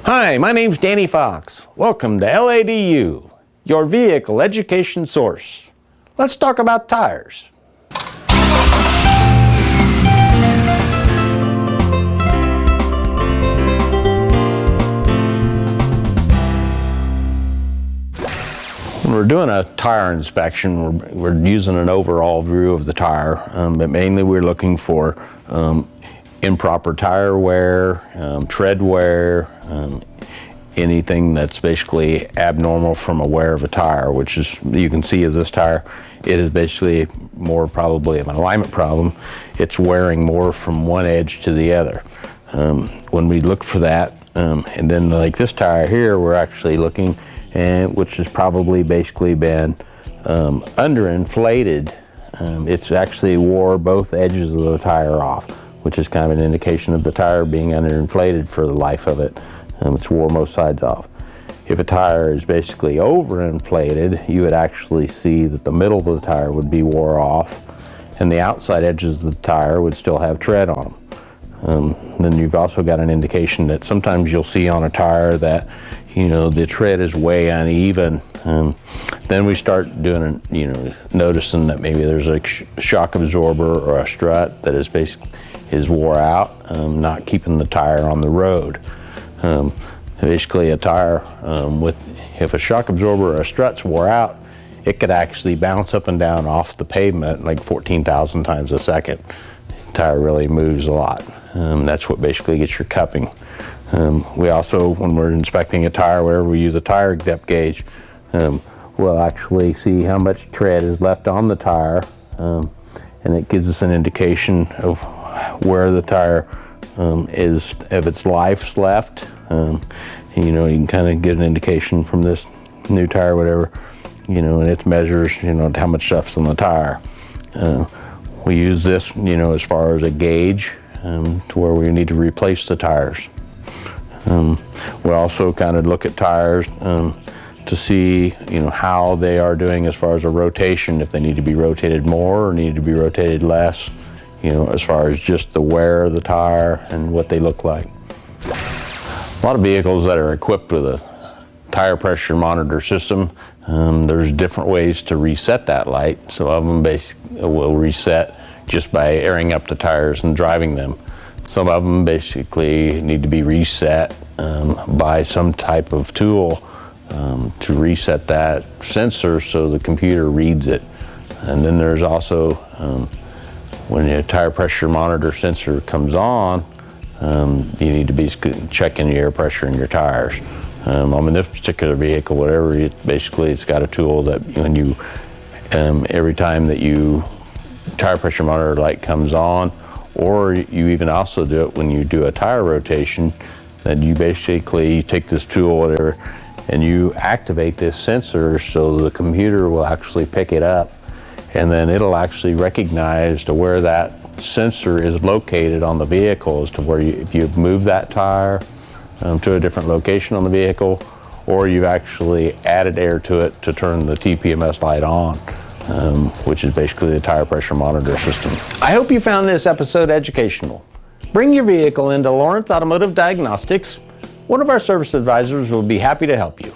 Hi, my name's Danny Fox. Welcome to LADU, your vehicle education source. Let's talk about tires. When we're doing a tire inspection, we're using an overall view of the tire, but mainly we're looking for improper tire wear, tread wear, anything that's basically abnormal from a wear of a tire, which is, you can see as this tire, it is basically more probably an alignment problem. It's wearing more from one edge to the other. When we look for that, and then like this tire here, we're actually looking, which has probably basically been underinflated. It's actually wore both edges of the tire off, which is kind of an indication of the tire being underinflated for the life of it. It's wore most sides off. If a tire is basically overinflated, you would actually see that the middle of the tire would be wore off and the outside edges of the tire would still have tread on them. Then you've also got an indication that sometimes you'll see on a tire that, you know, the tread is way uneven. Then we start doing, noticing that maybe there's a shock absorber or a strut that is wore out, not keeping the tire on the road. Basically a tire if a shock absorber or a strut's wore out, it could actually bounce up and down off the pavement like 14,000 times a second. The tire really moves a lot. That's what basically gets your cupping. We also, when we're inspecting a tire, wherever we use a tire depth gauge, we'll actually see how much tread is left on the tire, and it gives us an indication of where the tire is, of its life's left. You can kind of get an indication from this new tire, whatever, and it measures, how much stuff's on the tire. We use this, as far as a gauge, to where we need to replace the tires. We also kind of look at tires to see, how they are doing as far as a rotation, if they need to be rotated more or need to be rotated less, as far as just the wear of the tire and what they look like. A lot of vehicles that are equipped with a tire pressure monitor system, there's different ways to reset that light. Some of them will reset just by airing up the tires and driving them. Some of them basically need to be reset by some type of tool to reset that sensor so the computer reads it. And then there's also, when your tire pressure monitor sensor comes on, you need to be checking the air pressure in your tires. On this particular vehicle, whatever, it's got a tool that when you, every time that tire pressure monitor light comes on, or you even also do it when you do a tire rotation, then you basically take this tool, whatever, and you activate this sensor so the computer will actually pick it up, and then it'll actually recognize to where that sensor is located on the vehicle, as to where if you've moved that tire to a different location on the vehicle, or you've actually added air to it to turn the TPMS light on. Which is basically the tire pressure monitor system. I hope you found this episode educational. Bring your vehicle into Lawrence Automotive Diagnostics. One of our service advisors will be happy to help you.